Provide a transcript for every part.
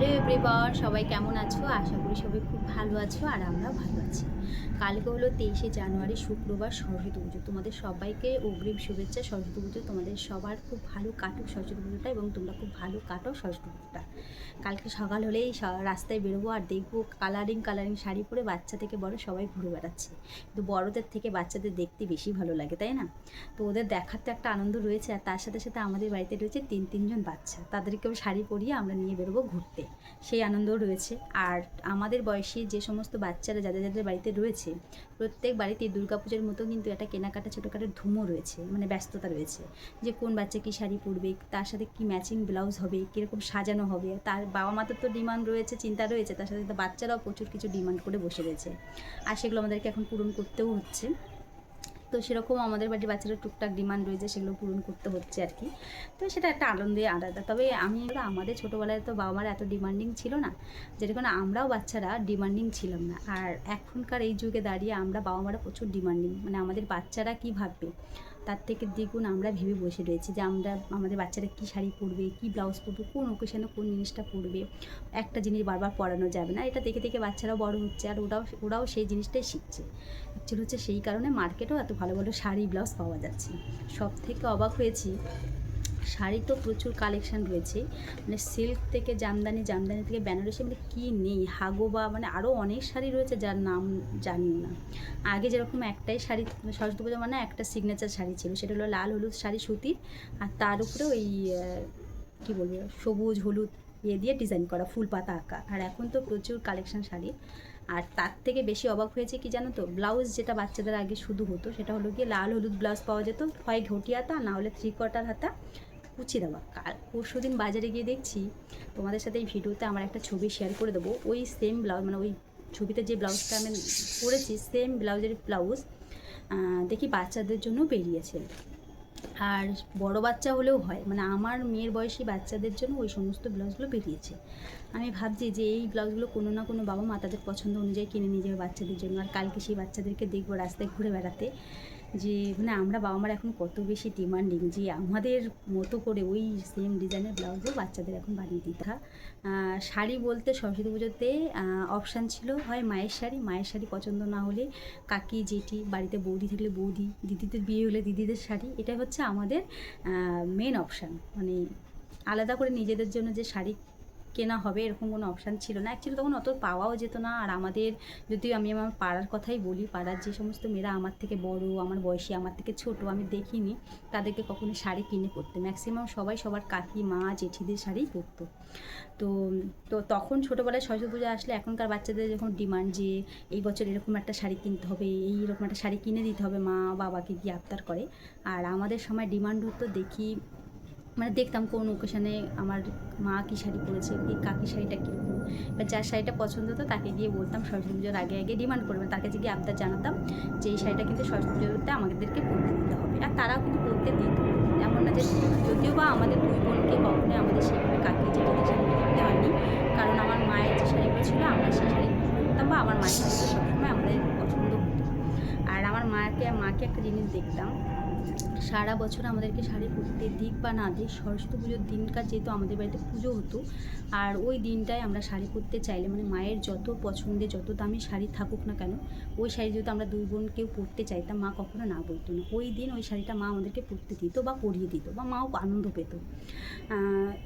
Hello everyone, সবাই কেমন আছো? আশা করি সবাই খুব ভালো আছো আর আমরা ভালো আছি। কালকে হলো 23শে জানুয়ারি, শুক্রবার, সরস্বতী পুজো। তোমাদের সবাইকে অগ্রিম শুভেচ্ছা সরস্বতী পুজো। তোমাদের সবার খুব ভালো কাটুক সরস্বতী পুজোটা এবং তোমরা খুব ভালো কাটো সরস্বতী পুজোটা। কালকে সকাল হলেই রাস্তায় বেরোবো আর দেখবো কালারিং কালারিং শাড়ি পরে বাচ্চা থেকে বড় সবাই ঘুরে বেড়াচ্ছে। কিন্তু বড়দের থেকে বাচ্চাদের দেখতে বেশি ভালো লাগে, তাই না? তো ওদের দেখার তো একটা আনন্দ রয়েছে, আর তার সাথে সাথে আমাদের বাড়িতে রয়েছে তিনজন বাচ্চা, তাদেরকেও শাড়ি পরিয়ে আমরা নিয়ে বেরোবো ঘুরতে, সেই আনন্দও রয়েছে। আর আমাদের বয়সী যে সমস্ত বাচ্চারা যাদের যাদের বাড়িতে রয়েছে, প্রত্যেক বাড়িতে দুর্গাপুজোর মতো কিন্তু একটা কেনাকাটা ছোটোখাটো ধুমও রয়েছে, মানে ব্যস্ততা রয়েছে যে কোন বাচ্চা কী শাড়ি পরবে, তার সাথে কী ম্যাচিং ব্লাউজ হবে, কীরকম সাজানো হবে। তার বাবা মাদের তো ডিমান্ড রয়েছে, চিন্তা রয়েছে, তার সাথে বাচ্চারাও প্রচুর কিছু ডিমান্ড করে বসে রয়েছে, আর সেগুলো আমাদেরকে এখন পূরণ করতেও হচ্ছে। তো সেরকম আমাদের বাড়ির বাচ্চারা টুকটাক ডিমান্ড রয়েছে, সেগুলো পূরণ করতে হচ্ছে আর কি। তো সেটা একটা আনন্দে আলাদা। তবে আমাদের ছোটোবেলায় তো বাবা মারা এত ডিমান্ডিং ছিল না, যেরকম আমরাও বাচ্চারা ডিমান্ডিং ছিলাম না। আর এখনকার এই যুগে দাঁড়িয়ে আমরা বাবা মারা প্রচুর ডিমান্ডিং, মানে আমাদের বাচ্চারা কী ভাববে তার থেকে দ্বিগুণ আমরা ভেবে বসে রয়েছি যে আমাদের বাচ্চারা কী শাড়ি পরবে, কী ব্লাউজ পরবে, কোন ওকেশনে কোন জিনিসটা পরবে। একটা জিনিস বারবার পরানো যাবে না, এটা দেখে দেখে বাচ্চারাও বড় হচ্ছে, আর ওরাও সেই জিনিসটাই শিখছে। অ্যাকচুয়ালি হচ্ছে সেই কারণে মার্কেটেও এত ভালো ভালো শাড়ি ব্লাউজ পাওয়া যাচ্ছে। সব থেকে অবাক হয়েছি, শাড়ি তো প্রচুর কালেকশান রয়েছে, মানে সিল্ক থেকে জামদানি, জামদানি থেকে বেনারসি, মানে কী নেই, হাগোবা, মানে আরও অনেক শাড়ি রয়েছে যার নাম জানিও না। আগে যেরকম একটাই শাড়ি, সরস্বতী পুজো মানে একটা সিগনেচার শাড়ি ছিল, সেটা হলো লাল হলুদ শাড়ি সুতির, আর তার উপরে ওই কী বলবো সবুজ হলুদ দিয়ে ডিজাইন করা ফুল পাতা আঁকা। আর এখন তো প্রচুর কালেকশান শাড়ি। আর তার থেকে বেশি অবাক হয়েছে কি জানো তো, ব্লাউজ যেটা বাচ্চাদের আগে শুধু হতো, সেটা হলো গিয়ে লাল হলুদ ব্লাউজ পাওয়া যেত, হয় ঘটি হাতা না হলে 3/4 হাতা কুচি দেওয়া। পরশু দিন বাজারে গিয়ে দেখছি, তোমাদের সাথে এই ভিডিওতে আমার একটা ছবি শেয়ার করে দেবো, ওই সেম ব্লাউজ, মানে ওই ছবিতে যে ব্লাউজটা আমি পরেছি সেম ব্লাউজের ব্লাউজ দেখি বাচ্চাদের জন্য বেরিয়েছে। আর বড় বাচ্চা হলেও হয়, মানে আমার মেয়ের বয়সী বাচ্চাদের জন্য ওই সমস্ত ব্লাউজগুলো বেরিয়েছে। আমি ভাবছি যে এই ব্লাউজগুলো কোনো না কোনো বাবা মা তাদের পছন্দ অনুযায়ী কিনে নিয়ে যাবে বাচ্চাদের জন্য। আর কালকে সেই বাচ্চাদেরকে দেখবো রাস্তায় ঘুরে বেড়াতে, যে মানে আমরা বাবা মারা এখন কত বেশি ডিমান্ডিং, যে আমাদের মতো করে ওই সেম ডিজাইনের ব্লাউজও বাচ্চাদের এখন বানিয়ে দিতে হয়। শাড়ি বলতে সরস্বতী পুজোতে অপশান ছিল, হয় মায়ের শাড়ি পছন্দ না হলে কাকি জেঠি, বাড়িতে বৌদি থাকলে বৌদি, দিদিদের বিয়ে হলে দিদিদের শাড়ি, এটাই হচ্ছে আমাদের মেন অপশান। মানে আলাদা করে নিজেদের জন্য যে শাড়ি কেনা হবে এরকম কোনো অপশান ছিল না। অ্যাকচুয়ালি তখন অত পাওয়াও যেত না। আর আমাদের, যদিও আমি আমার পাড়ার কথাই বলি, পাড়ার যে সমস্ত মেয়েরা আমার থেকে বড়, আমার বয়সী, আমার থেকে ছোট, আমি দেখিনি তাদেরকে কখনো শাড়ি কিনে পরতে। ম্যাক্সিমাম সবাই সবার কাকি মা জেঠিদের শাড়িই পরতো। তো তো তখন ছোটোবেলায় সরস্বতী পুজো আসলে এখনকার বাচ্চাদের যখন ডিমান্ড যে এই বছর এরকম একটা শাড়ি কিনতে হবে, এইরকম একটা শাড়ি কিনে দিতে হবে, মা বাবাকে গিয়ে আবদার করে। আর আমাদের সময় ডিমান্ড হতো, দেখি মানে দেখতাম কোন ওকেশানে আমার মা কী শাড়ি পরেছে, কি কাকি শাড়িটা কীরকম, বা যার শাড়িটা পছন্দ হতো তাকে গিয়ে বলতাম সরস্বতী পুজোর আগে আগে ডিমান্ড করবেন, তার কাছে গিয়ে আবদার জানাতাম যে এই শাড়িটা কিন্তু সরস্বতী পুজোতে আমাদেরকে পরতে দিতে হবে। আর তারাও কিন্তু পরতে দিত, এমন না যে, যদিও বা আমাদের দুই বোনকে কখনোই আমাদের সেইভাবে কাকি জেঠিদের শাড়ি পরতে হয়নি, কারণ আমার মায়ের যে শাড়িগুলো ছিল আমরা সেই শাড়ি পরতাম, বা আমার মায়ের শাড়িগুলো সবসময় আমাদের পছন্দ হতো। আর আমার মাকে একটা জিনিস দেখতাম, সারা বছর আমাদেরকে শাড়ি পরতে দিক বা না দিক, সরস্বতী পুজোর দিনকার যেহেতু আমাদের বাড়িতে পুজো হতো, আর ওই দিনটায় আমরা শাড়ি পরতে চাইলে, মানে মায়ের যত পছন্দের যত দামি শাড়ি থাকুক না কেন, ওই শাড়ি যদি আমরা দুই বোন কেউ পরতে চাইতাম, মা কখনো না বলতো না। ওই দিন ওই শাড়িটা মা আমাদেরকে পরতে দিত বা পরিয়ে দিত, বা মাও আনন্দ পেত।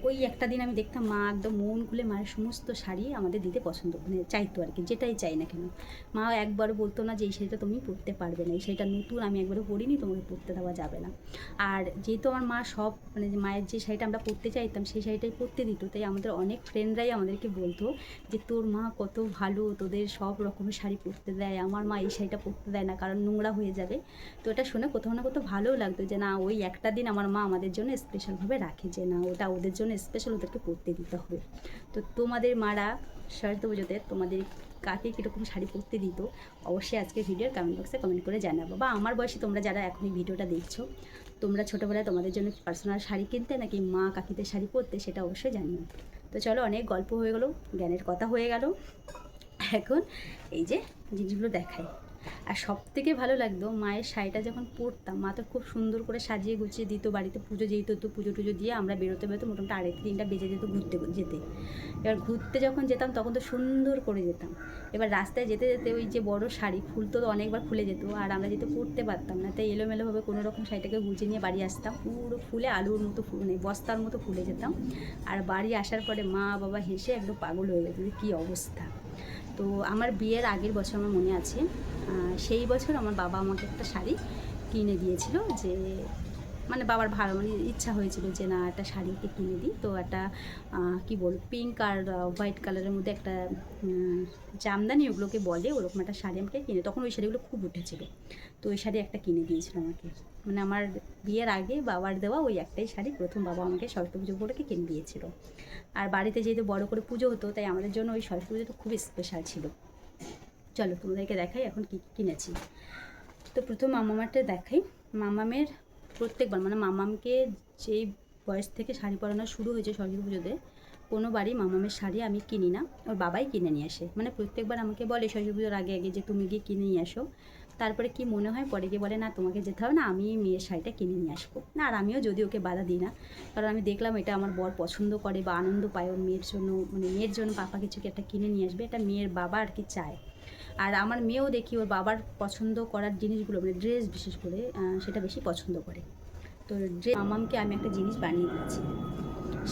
ওই একটা দিন আমি দেখতাম মা একদম মন খুলে মায়ের সমস্ত শাড়ি আমাদের দিতে পছন্দ, মানে চাইতো আর কি, যেটাই চাই না কেন। মা একবারও বলতো না যে এই শাড়িটা তুমি পরতে পারবে না, এই শাড়িটা নতুন, আমি একবারও পরিনি, তোমাকে পরতে দেওয়া যাবে না। আর যেহেতু আমার মা সব, মানে মায়ের যে শাড়িটা আমরা পরতে চাইতাম সেই শাড়িটাই পরতে দিত, তাই আমাদের অনেক ফ্রেন্ডরাই আমাদেরকে বলতো যে তোর মা কত ভালো, তোদের সব রকমের শাড়ি পরতে দেয়, আমার মা এই শাড়িটা পরতে দেয় না কারণ নোংরা হয়ে যাবে। তো এটা শুনে কোথাও না কোথাও ভালোও লাগতো যে না, ওই একটা দিন আমার মা আমাদের জন্য স্পেশালভাবে রাখে, যে না ওটা ওদের জন্য স্পেশাল, ওদেরকে পরতে দিতে হবে। তো তোমাদের মারা সরস্বতী পুজোতে তোমাদের কাকে কীরকম শাড়ি পরতে দিত, অবশ্যই আজকে ভিডিওর কমেন্ট বক্সে কমেন্ট করে জানাবো। বা আমার বয়সী তোমরা যারা এখন এই ভিডিওটা দেখছো, তোমরা ছোটোবেলায় তোমাদের জন্য পার্সোনাল শাড়ি কিনতে নাকি মা কাকিদের শাড়ি পরতে, সেটা অবশ্যই জানিও। তো চলো, অনেক গল্প হয়ে গেলো, জ্ঞানের কথা হয়ে গেল, এখন এই যে জিনিসগুলো দেখাই। আর সবথেকে ভালো লাগতো মায়ের শাড়িটা যখন পরতাম, মা তো খুব সুন্দর করে সাজিয়ে গুছিয়ে দিত। বাড়িতে পুজো যেহেতু তো পুজো টুজো দিয়ে আমরা বেরোতে মোটামুটি 2:30-3টা বেজে যেত ঘুরতে যেতে। এবার ঘুরতে যখন যেতাম তখন তো সুন্দর করে যেতাম। এবার রাস্তায় যেতে যেতে ওই যে বড় শাড়ি তো অনেকবার খুলে যেত, আর আমরা যেহেতু পরতে পারতাম না, তাই এলোমেলোভাবে কোনো রকম শাড়িটাকে গুছিয়ে নিয়ে বাড়ি আসতাম। পুরো ফুলে আলুর মতো ফুলে বস্তার মতো ফুলে যেতাম। আর বাড়ি আসার পরে মা বাবা হেসে একদম পাগল হয়ে গেছে যে কী অবস্থা। তো আমার বিয়ের আগের বছর আমার মনে আছে, সেই বছর আমার বাবা আমাকে একটা শাড়ি কিনে দিয়েছিল, যে মানে বাবার ভালো মানে ইচ্ছা হয়েছিল যে না একটা শাড়িকে কিনে দিই। তো একটা কী বলবো পিঙ্ক আর হোয়াইট কালারের মধ্যে একটা জামদানি ওগুলোকে বলে, ওরকম একটা শাড়ি আমাকে কিনে, তখন ওই শাড়িগুলো খুব উঠেছিল। তো ওই শাড়ি একটা কিনে দিয়েছিল আমাকে, মানে আমার বিয়ের আগে বাবার দেওয়া ওই একটাই শাড়ি প্রথম বাবা আমাকে সরস্বতী পুজো উপলক্ষে কিনে দিয়েছিল। আর বাড়িতে যেহেতু বড় করে পুজো হতো, তাই আমাদের জন্য ওই সরস্বতী পুজোটা খুব স্পেশাল ছিল। চলো তোমাদেরকে দেখাই এখন কী কিনেছি। তো প্রথম মামামারটা দেখাই। মামামের প্রত্যেকবার মানে মামামকে যেই বয়স থেকে শাড়ি পরানো শুরু হয়েছে সরস্বতী পুজোতে, কোনো বাড়ি মামামের শাড়ি আমি কিনি না, ওর বাবাই কিনে নিয়ে আসে। মানে প্রত্যেকবার আমাকে বলে সরস্বতী পুজোর আগে আগে যে তুমি গিয়ে কিনে নিয়ে আসো। তারপরে কি মনে হয় পরে গিয়ে বলে না তোমাকে যেতে হবে না, আমি মেয়ের শাড়িটা কিনে নিয়ে আসবো না। আর আমিও যদি ওকে বাধা দিই না, কারণ আমি দেখলাম এটা আমার বর পছন্দ করে বা আনন্দ পায় ওর মেয়ের জন্য, মানে মেয়ের জন্য পাপা কিছু একটা কিনে নিয়ে আসবে, এটা মেয়ের বাবা আর কি চায়। আর আমার মেয়েও দেখি ওর বাবার পছন্দ করার জিনিসগুলো মানে ড্রেস বিশেষ করে সেটা বেশি পছন্দ করে। তো মামামকে আমি একটা জিনিস বানিয়ে দিচ্ছি,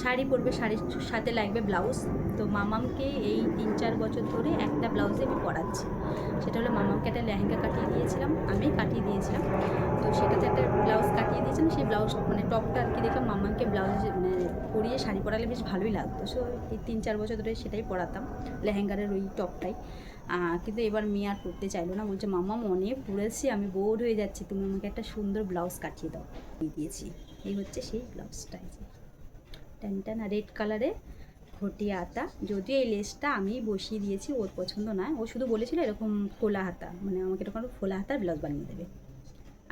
শাড়ি পরবে, শাড়ির সাথে লাগবে ব্লাউজ। তো মামামকে এই 3-4 বছর ধরে একটা ব্লাউজে আমি পরাচ্ছি। সেটা হলো মামামকে একটা লেহেঙ্গা কাটিয়ে দিয়েছিলাম, আমি কাটিয়ে দিয়েছিলাম। তো সেটাতে একটা ব্লাউজ কাটিয়ে দিয়েছিলাম, সেই ব্লাউজ মানে টপটা আর কি দেখলাম মামামকে ব্লাউজ মানে পরিয়ে শাড়ি পরালে বেশ ভালোই লাগতো। সো এই 3-4 বছর ধরে সেটাই পরাতাম, লেহেঙ্গার ওই টপটাই। কিন্তু এবার মেয়ে আর পরতে চাইলো না, বলছে মামাম অনেক পরেছি, আমি বোর হয়ে যাচ্ছি, তুমি আমাকে একটা সুন্দর ব্লাউজ কাটিয়ে দাও। দিয়ে দিয়েছি, এই হচ্ছে সেই ব্লাউজটা। টান রেড কালারে ঘটি আতা, যদিও এই লেসটা আমি বসিয়ে দিয়েছি, ওর পছন্দ নয়, ও শুধু বলেছিল এরকম খোলা হাতা, মানে আমাকে এরকম খোলা হাতার ব্লাউজ বানিয়ে দেবে।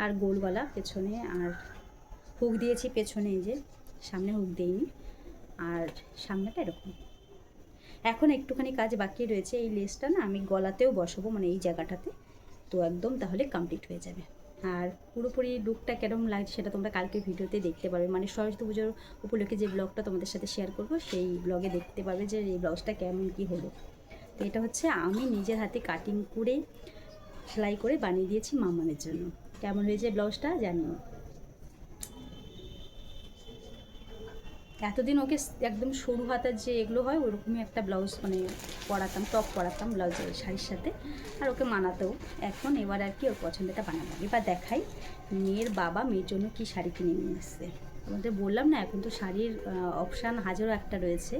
আর গোল গলা পেছনে, আর হুক দিয়েছি পেছনে, এই যে সামনে হুক দেইনি, আর সামনেটা এরকম। এখন একটুখানি কাজ বাকি রয়েছে, এই লেসটা না আমি গলাতেও বসাবো, মানে এই জায়গাটাতে, তো একদম তাহলে কমপ্লিট হয়ে যাবে। আর পুরোপুরি লুকটা কেরম লাগছে সেটা তোমরা কালকে ভিডিওতে দেখতে পারবে, মানে সরস্বতী পুজোর উপলক্ষে যে ব্লগটা তোমাদের সাথে শেয়ার করবো সেই ব্লগে দেখতে পাবে যে এই ব্লাউজটা কেমন কী হলো। তো এটা হচ্ছে আমি নিজের হাতে কাটিং করে সেলাই করে বানিয়ে দিয়েছি মামামের জন্য। কেমন হয়েছে ব্লাউজটা জানিও। এতদিন ওকে একদম সরু হাতার যে এগুলো হয় ওরকমই একটা ব্লাউজ মানে পরাতাম, টপ পরাতাম ব্লাউজের শাড়ির সাথে, আর ওকে মানাতেও। এখন এবার আর কি ওর পছন্দটা বানাবো। এবার দেখাই মেয়ের বাবা মেয়ের জন্য কী শাড়ি কিনে নিয়ে এসছে। তোমাদের বললাম না এখন তো শাড়ির অপশান হাজারো একটা রয়েছে,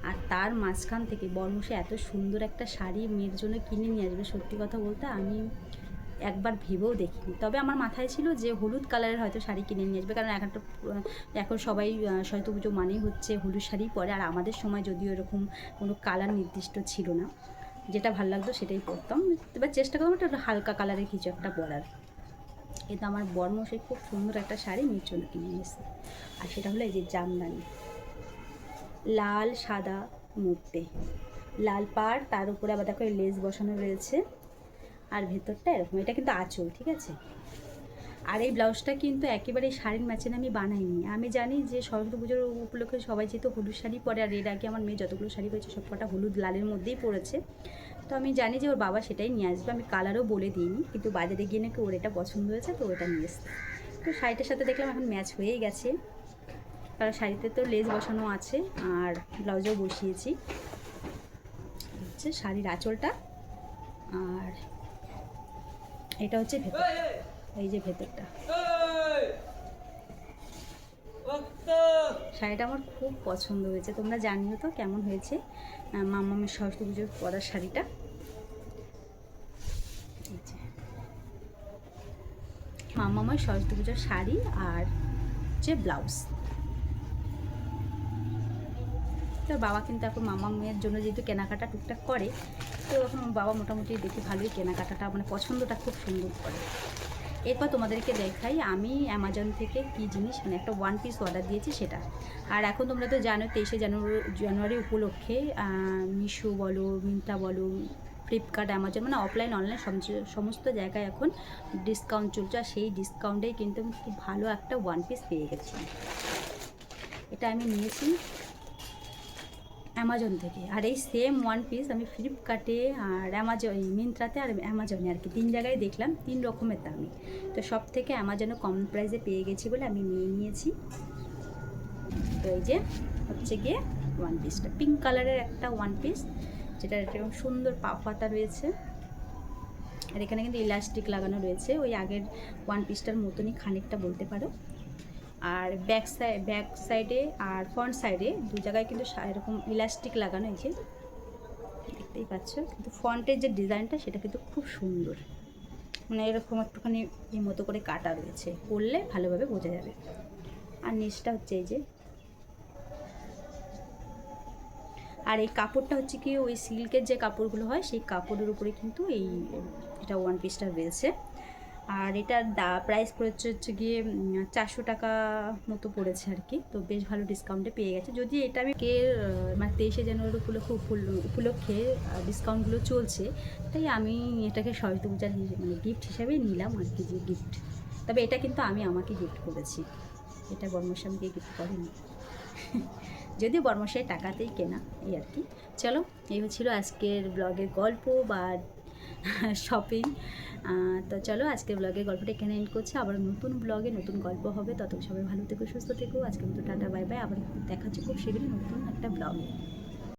আর তার মাঝখান থেকে বর্মশে এত সুন্দর একটা শাড়ি মেয়ের জন্য কিনে নিয়ে আসবে, সত্যি কথা বলতে আমি একবার ভেবেও দেখিনি। তবে আমার মাথায় ছিল যে হলুদ কালারের হয়তো শাড়ি কিনে নিয়ে আসবে, কারণ এখন সবাই সরস্বতী পুজো মানেই হচ্ছে হলুদ শাড়ি পরে, আর আমাদের সময় যদিও এরকম কোনো কালার নির্দিষ্ট ছিল না, যেটা ভালো লাগতো সেটাই পরতাম। এবার চেষ্টা করতাম একটা হালকা কালারের কিছু একটা পরার। কিন্তু আমার বরমশাই খুব সুন্দর একটা শাড়ি মেয়ের জন্য কিনে নিয়ে এসেছে, আর সেটা হলো এই যে জামদানি, লাল সাদা মুড়তে, লাল পাড়, তার উপরে আবার দেখো লেস বসানো রয়েছে, আর ভেতরটা এরকম। এটা কিন্তু আঁচল, ঠিক আছে। আর এই ব্লাউজটা কিন্তু একেবারে শাড়ির ম্যাচেন আমি বানাইনি। আমি জানি যে সরস্বতী পুজোর উপলক্ষে সবাই যেহেতু হলুদ শাড়ি পরে, আর এর আগে আমার মেয়ে যতগুলো শাড়ি পরেছে সব কটা হলুদ লালের মধ্যেই পড়েছে, তো আমি জানি যে ওর বাবা সেটাই নিয়ে আসবে। আমি কালারও বলে দিইনি, কিন্তু বাজারে গিয়ে নাকি ওর এটা পছন্দ হয়েছে, তো ওটা নিয়ে এসছে। তো শাড়িটার সাথে দেখলাম এখন ম্যাচ হয়েই গেছে, কারণ শাড়িতে তো লেস বসানো আছে আর ব্লাউজও বসিয়েছি। হচ্ছে শাড়ির আঁচলটা, আর এটা হচ্ছে ভেতর, এই যে ভেতরটা। শাড়িটা আমার খুব পছন্দ হয়েছে, তোমরা জানিও তো কেমন হয়েছে মামামের সরস্বতী পুজোর পরার শাড়িটা। মামামের সরস্বতী পুজোর শাড়ি আর যে ব্লাউজ। তো বাবা কিন্তু এখন মামামের জন্য যেহেতু কেনাকাটা টুকটাক করে, তো এখন বাবা মোটামুটি দেখি ভালোই কেনাকাটাটা মানে পছন্দটা খুব সুন্দর করে। এরপর তোমাদেরকে দেখাই আমি অ্যামাজন থেকে কী জিনিস মানে একটা 1 পিস অর্ডার দিয়েছি সেটা। আর এখন তোমরা তো জানো 23শে জানুয়ারি উপলক্ষে মিশো বলো, মিন্ত্রা বলো, ফ্লিপকার্ট, অ্যামাজন, মানে অফলাইন অনলাইন সমস্ত জায়গায় এখন ডিসকাউন্ট চলছে। আর সেই ডিসকাউন্টেই কিন্তু আমি খুব ভালো একটা ওয়ান পিস পেয়ে গেছি। এটা আমি নিয়েছি অ্যামাজন থেকে। আর এই সেম ওয়ান পিস আমি ফ্লিপকার্টে আর অ্যামাজন, মিন্ত্রাতে আর অ্যামাজনে আর কি 3 জায়গায় দেখলাম 3 রকমের দামি। তো সব থেকে অ্যামাজনে কম প্রাইসে পেয়ে গেছি বলে আমি নিয়ে নিয়েছি। তো এই যে হচ্ছে গিয়ে ওয়ান পিসটা পিঙ্ক কালারের একটা ওয়ান পিস, যেটা এরকম সুন্দর পাতা রয়েছে। আর এখানে কিন্তু ইলাস্টিক লাগানো রয়েছে, ওই আগের ওয়ান পিসটার মতনই খানিকটা বলতে পারো। আর ব্যাক সাইডে আর ফ্রন্ট সাইডে 2 জায়গায় কিন্তু এরকম ইলাস্টিক লাগানো, এই যে দেখতেই পাচ্ছ। কিন্তু ফ্রন্টের যে ডিজাইনটা সেটা কিন্তু খুব সুন্দর, মানে এরকম একটুখানি এই মতো করে কাটা রয়েছে, পরলে ভালোভাবে বোঝা যাবে। আর নিচটা হচ্ছে এই যে, আর এই কাপড়টা হচ্ছে কি ওই সিল্কের যে কাপড়গুলো হয় সেই কাপড়ের উপরে কিন্তু এটা ওয়ান পিসটা রয়েছে। আর এটার প্রাইস পড়েছে হচ্ছে গিয়ে 400 টাকা মতো পড়েছে আর কি। তো বেশ ভালো ডিসকাউন্টে পেয়ে গেছে। যদি এটা আমি মানে 23শে জানুয়ারি উপলক্ষে ডিসকাউন্টগুলো চলছে, তাই আমি এটাকে সরস্বতী পূজার মানে গিফট হিসাবেই নিলাম আর কি, যে গিফট। তবে এটা কিন্তু আমি আমাকে গিফট করেছি, এটা বর্মশাই আমাকে গিফট করেনি। যদিও বর্মশাই টাকাতেই কেনা, এই আর কি। চলো, এই হচ্ছিল আজকের ব্লগের গল্প বা শপিং। তো চলো, আজকের ব্লগের গল্পটা এখানে এন্ড করছি। আবার নতুন ব্লগে নতুন গল্প হবে। তত সবাই ভালো থেকো, সুস্থ থেকো। আজকের মতো টাটা, বাই বাই। আবার দেখা হচ্ছে খুব শীঘ্রই নতুন একটা ব্লগে।